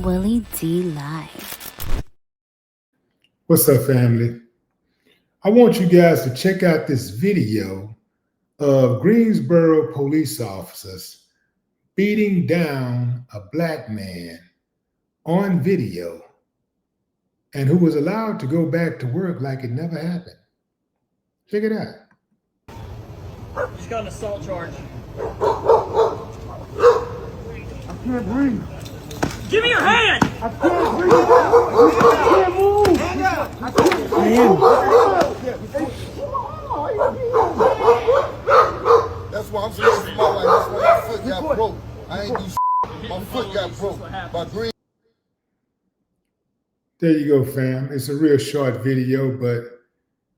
Willie D Live. What's up, family? I want you guys to check out this video of Greensboro police officers beating down a black man on video and who was allowed to go back to work like it never happened. Check it out. Just got an assault charge. I can't breathe. Give me your hand! I can't breathe. I can't move. I can't breathe. That's why I'm supposed to my life. That's why my foot got broke. I ain't do shit. My foot got broke by green. There you go, fam. It's a real short video, but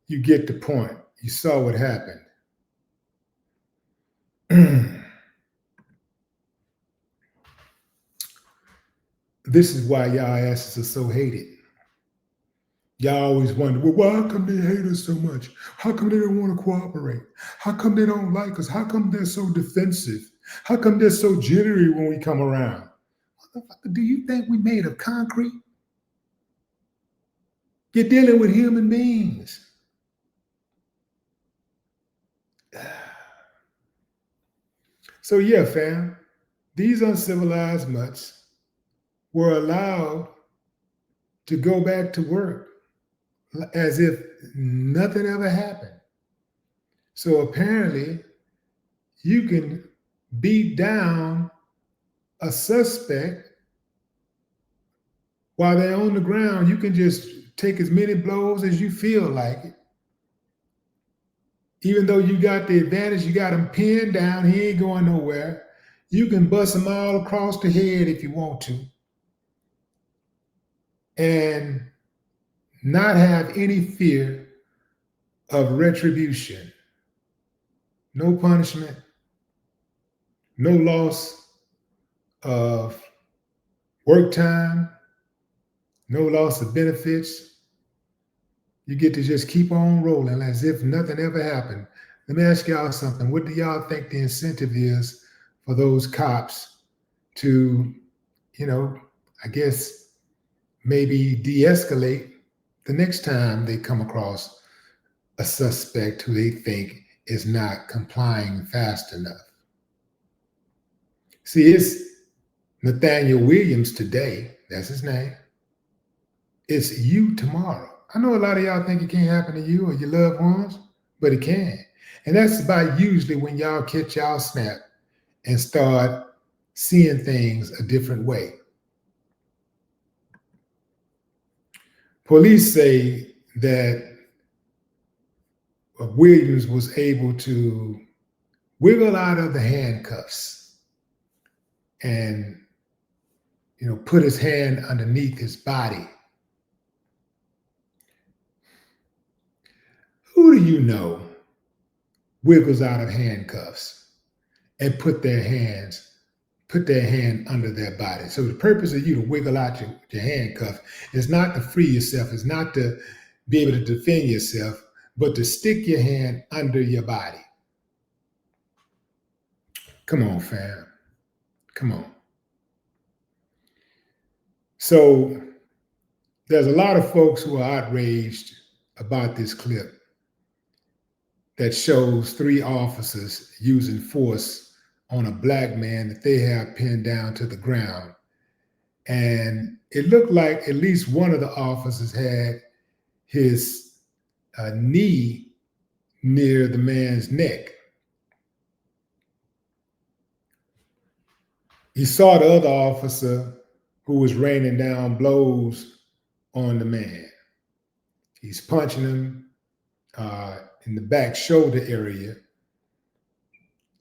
you get the point. You saw what happened. This is why y'all asses are so hated. Y'all always wonder, well, why come they hate us so much? How come they don't want to cooperate? How come they don't like us? How come they're so defensive? How come they're so jittery when we come around? Motherfucker, do you think we made of concrete? You're dealing with human beings. So yeah, fam, these uncivilized mutts were allowed to go back to work as if nothing ever happened. So apparently you can beat down a suspect while they're on the ground. You can just take as many blows as you feel like it. Even though you got the advantage, you got him pinned down, he ain't going nowhere. You can bust him all across the head if you want to, and not have any fear of retribution. No punishment, no loss of work time, no loss of benefits. You get to just keep on rolling as if nothing ever happened. Let me ask y'all something. What do y'all think the incentive is for those cops to, I guess maybe de-escalate the next time they come across a suspect who they think is not complying fast enough? See, it's Nathaniel Williams today. That's his name. It's you tomorrow. I know a lot of y'all think it can't happen to you or your loved ones, but it can. And that's about usually when y'all catch y'all snap and start seeing things a different way. Police say that Williams was able to wiggle out of the handcuffs and, put his hand underneath his body. Who do you know wiggles out of handcuffs and put their hand under their body? So the purpose of you to wiggle out your handcuff is not to free yourself, it's not to be able to defend yourself, but to stick your hand under your body. Come on, fam. Come on. So there's a lot of folks who are outraged about this clip that shows 3 officers using force on a black man that they have pinned down to the ground. And it looked like at least one of the officers had his knee near the man's neck. He saw the other officer who was raining down blows on the man. He's punching him in the back shoulder area.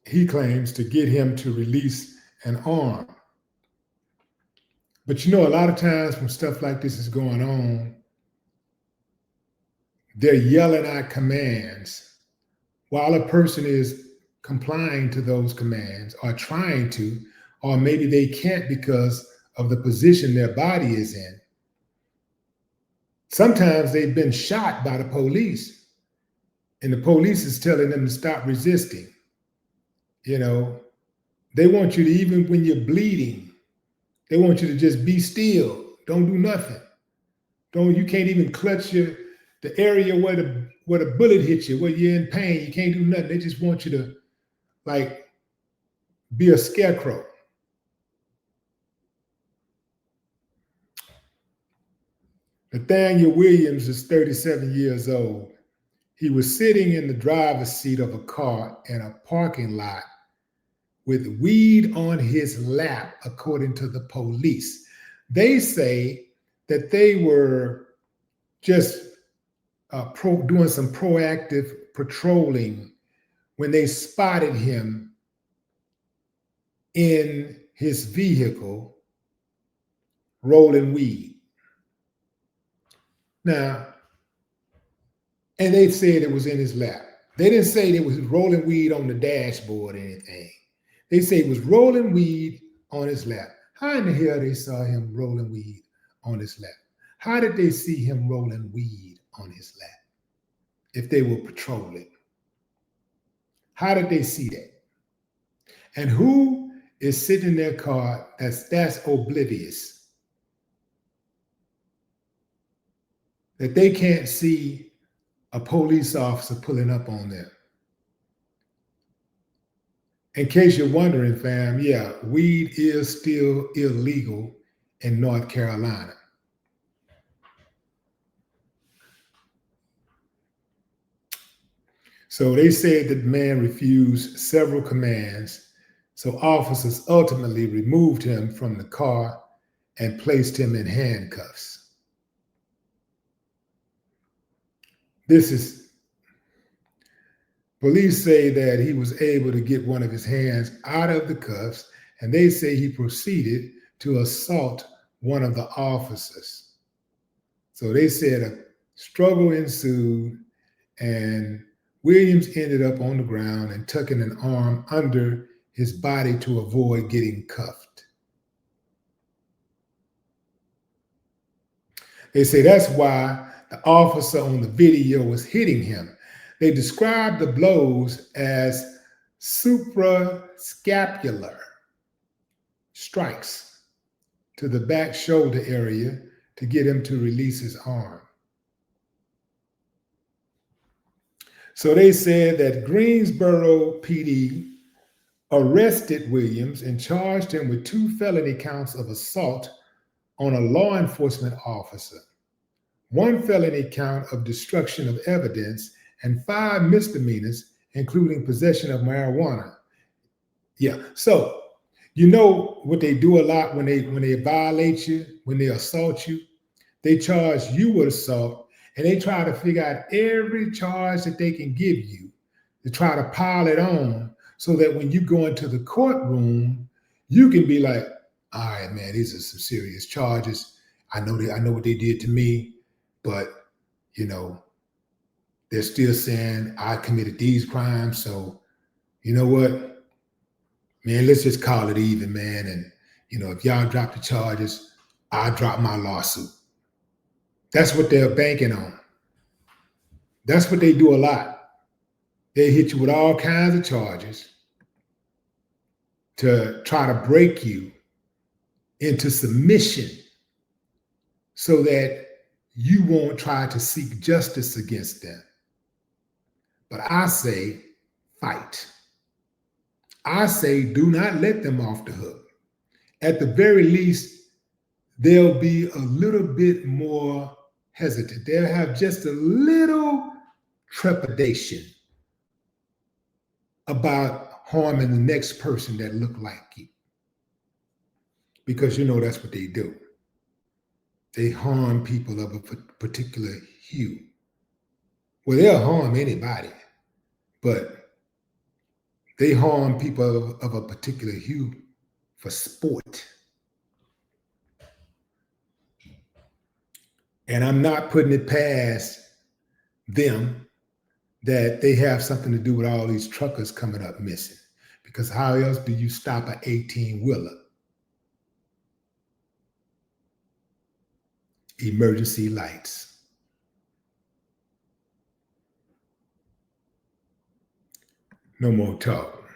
He claims to get him to release an arm. But a lot of times when stuff like this is going on, they're yelling out commands while a person is complying to those commands or trying to, or maybe they can't because of the position their body is in. Sometimes they've been shot by the police and the police is telling them to stop resisting. They want you to, even when you're bleeding, They want you to just be still. Don't do nothing. You can't even clutch the area where the bullet hit you, where you're in pain. You can't do nothing. They just want you to like be a scarecrow. Nathaniel Williams is 37 years old. He was sitting in the driver's seat of a car in a parking lot with weed on his lap, according to the police. They say that they were just doing some proactive patrolling when they spotted him in his vehicle rolling weed. Now, and they said it was in his lap. They didn't say it was rolling weed on the dashboard or anything. They say it was rolling weed on his lap. How in the hell they saw him rolling weed on his lap? How did they see him rolling weed on his lap if they were patrolling? How did they see that? And who is sitting in their car that's oblivious that they can't see a police officer pulling up on them? In case you're wondering, fam, yeah, weed is still illegal in North Carolina. So they said that the man refused several commands, so officers ultimately removed him from the car and placed him in handcuffs. Police say that he was able to get one of his hands out of the cuffs, and they say he proceeded to assault one of the officers. So they said a struggle ensued, and Williams ended up on the ground and tucking an arm under his body to avoid getting cuffed. They say that's why the officer on the video was hitting him. They described the blows as suprascapular strikes to the back shoulder area to get him to release his arm. So they said that Greensboro PD arrested Williams and charged him with 2 felony counts of assault on a law enforcement officer, 1 felony count of destruction of evidence, and 5 misdemeanors, including possession of marijuana. Yeah, so you know what they do a lot when they violate you, when they assault you, they charge you with assault, and they try to figure out every charge that they can give you to try to pile it on so that when you go into the courtroom, you can be like, all right, man, these are some serious charges. I know what they did to me, but you know, they're still saying I committed these crimes. So you know what, man, let's just call it even, man. And you know, if y'all drop the charges, I'll drop my lawsuit. That's what they're banking on. That's what they do a lot. They hit you with all kinds of charges to try to break you into submission so that you won't try to seek justice against them. But I say, fight. I say, do not let them off the hook. At the very least, they'll be a little bit more hesitant. They'll have just a little trepidation about harming the next person that look like you. Because you know that's what they do. They harm people of a particular hue. Well, they'll harm anybody, but they harm people of a particular hue for sport. And I'm not putting it past them that they have something to do with all these truckers coming up missing. Because how else do you stop an 18-wheeler? Emergency lights. No more talk.